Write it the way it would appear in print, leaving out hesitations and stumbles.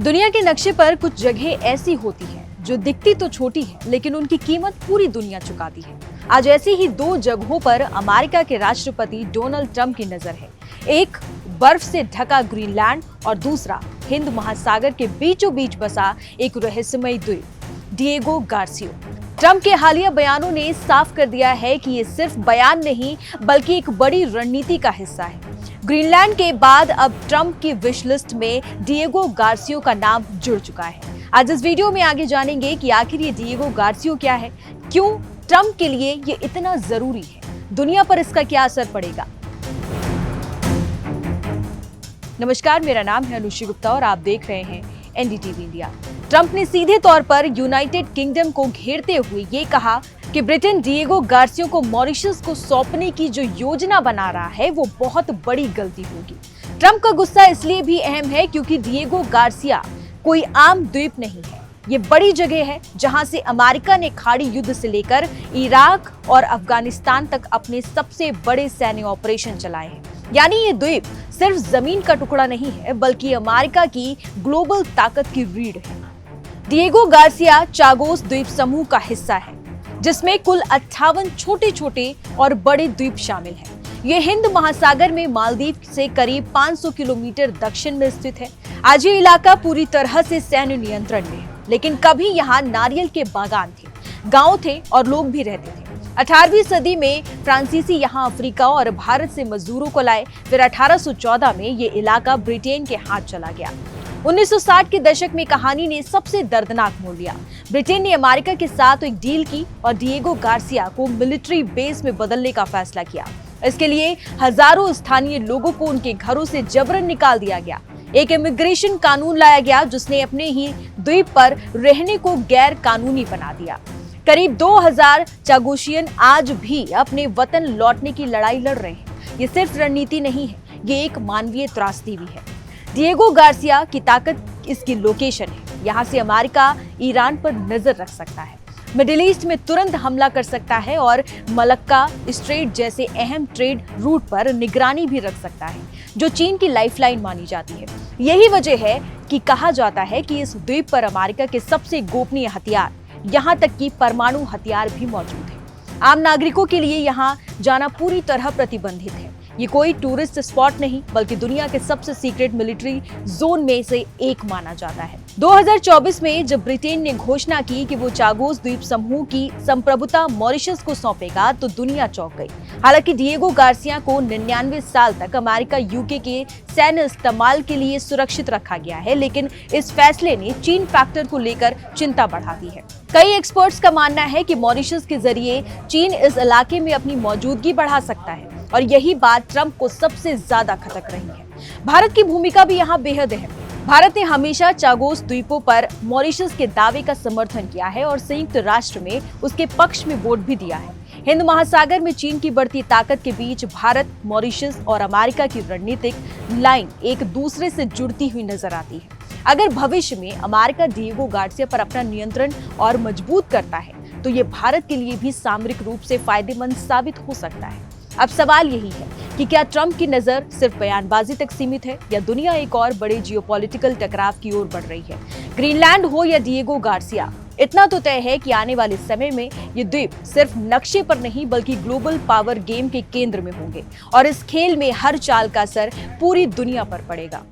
दुनिया के नक्शे पर कुछ जगह ऐसी होती हैं जो दिखती तो छोटी है लेकिन उनकी कीमत पूरी दुनिया चुकाती है। आज ऐसी ही दो जगहों पर अमेरिका के राष्ट्रपति डोनाल्ड ट्रंप की नजर है। एक बर्फ से ढका ग्रीनलैंड और दूसरा हिंद महासागर के बीचों बीच बसा एक रहस्यमय द्वीप डिएगो गार्सिया। ट्रंप के हालिया बयानों ने साफ कर दिया है कि ये सिर्फ बयान नहीं बल्कि एक बड़ी रणनीति का हिस्सा है। ग्रीनलैंड के बाद अब ट्रंप की विश लिस्ट में डिएगो गार्सिया का नाम जुड़ चुका है। आज इस वीडियो में आगे जानेंगे कि आखिर ये डिएगो गार्सिया क्या है, क्यों ट्रंप के लिए ये इतना जरूरी है, दुनिया पर इसका क्या असर पड़ेगा। नमस्कार, मेरा नाम है अनुश्री गुप्ता और आप देख रहे हैं एनडीटीवी इंडिया। ट्रंप ने सीधे तौर पर यूनाइटेड किंगडम को घेरते हुए ये कहा कि ब्रिटेन डिएगो गार्सिया को मॉरिशस को सौंपने की जो योजना बना रहा है वो बहुत बड़ी गलती होगी। ट्रंप का गुस्सा इसलिए भी अहम है क्योंकि डिएगो गार्सिया कोई आम द्वीप नहीं है। ये बड़ी जगह है जहां से अमेरिका ने खाड़ी युद्ध से लेकर इराक और अफगानिस्तान तक अपने सबसे बड़े सैन्य ऑपरेशन चलाए हैं। यानी ये द्वीप सिर्फ जमीन का टुकड़ा नहीं है बल्कि अमेरिका की ग्लोबल ताकत की रीढ़ है। डिएगो गार्सिया चागोस द्वीप समूह का हिस्सा है जिसमें कुल 58 छोटे छोटे और बड़े द्वीप शामिल हैं। ये हिंद महासागर में मालदीव से करीब 500 किलोमीटर दक्षिण में स्थित है। आज ये इलाका पूरी तरह से सैन्य नियंत्रण में है, लेकिन कभी यहाँ नारियल के बागान थे, गांव थे और लोग भी रहते थे। 18वीं सदी में फ्रांसीसी यहाँ अफ्रीका और भारत से मजदूरों को लाए। फिर 1814 में ये इलाका ब्रिटेन के हाथ चला गया। 1960 के दशक में कहानी ने सबसे दर्दनाक मोड़ लिया। ब्रिटेन ने अमेरिका के साथ एक डील की और डिएगो गार्सिया को मिलिट्री बेस में बदलने का फैसला किया। इसके लिए हजारों स्थानीय लोगों को उनके घरों से जबरन निकाल दिया गया। एक इमिग्रेशन कानून लाया गया जिसने अपने ही द्वीप पर रहने को गैर कानूनी बना दिया। करीब 2000 चागोशियन आज भी अपने वतन लौटने की लड़ाई लड़ रहे हैं। ये सिर्फ रणनीति नहीं है, ये एक मानवीय त्रासदी भी है। डिएगो गार्सिया की ताकत इसकी लोकेशन है। यहाँ से अमेरिका ईरान पर नजर रख सकता है, मिडिल ईस्ट में तुरंत हमला कर सकता है और मलक्का स्ट्रेट जैसे अहम ट्रेड रूट पर निगरानी भी रख सकता है, जो चीन की लाइफलाइन मानी जाती है। यही वजह है कि कहा जाता है कि इस द्वीप पर अमेरिका के सबसे गोपनीय हथियार, यहाँ तक कि परमाणु हथियार भी मौजूद है। आम नागरिकों के लिए यहाँ जाना पूरी तरह प्रतिबंधित है। ये कोई टूरिस्ट स्पॉट नहीं बल्कि दुनिया के सबसे सीक्रेट मिलिट्री जोन में से एक माना जाता है। 2024 में जब ब्रिटेन ने घोषणा की कि वो चागोस द्वीप समूह की संप्रभुता मॉरिशस को सौंपेगा तो दुनिया चौंक गई। हालांकि डिएगो गार्सिया को 99 साल तक अमेरिका यूके के सैन्य इस्तेमाल के लिए सुरक्षित रखा गया है, लेकिन इस फैसले ने चीन फैक्टर को लेकर चिंता बढ़ा दी है। कई एक्सपर्ट्स का मानना है कि मॉरिशस के जरिए चीन इस इलाके में अपनी मौजूदगी बढ़ा सकता है और यही बात ट्रंप को सबसे ज्यादा खटक रही है। भारत की भूमिका भी यहाँ बेहद है। भारत ने हमेशा चागोस द्वीपों पर मॉरिशस के दावे का समर्थन किया है और संयुक्त राष्ट्र में उसके पक्ष में वोट भी दिया है। हिंद महासागर में चीन की बढ़ती ताकत के बीच भारत, मॉरिशस और अमेरिका की रणनीतिक लाइन एक दूसरे से जुड़ती हुई नजर आती है। अगर भविष्य में अमेरिका डिएगो गार्सिया पर अपना नियंत्रण और मजबूत करता है तो ये भारत के लिए भी सामरिक रूप से फायदेमंद साबित हो सकता है। अब सवाल यही है कि क्या ट्रंप की नजर सिर्फ बयानबाजी तक सीमित है या दुनिया एक और बड़े जियोपॉलिटिकल टकराव की ओर बढ़ रही है। ग्रीनलैंड हो या डिएगो गार्सिया, इतना तो तय है कि आने वाले समय में ये द्वीप सिर्फ नक्शे पर नहीं बल्कि ग्लोबल पावर गेम के केंद्र में होंगे और इस खेल में हर चाल का असर पूरी दुनिया पर पड़ेगा।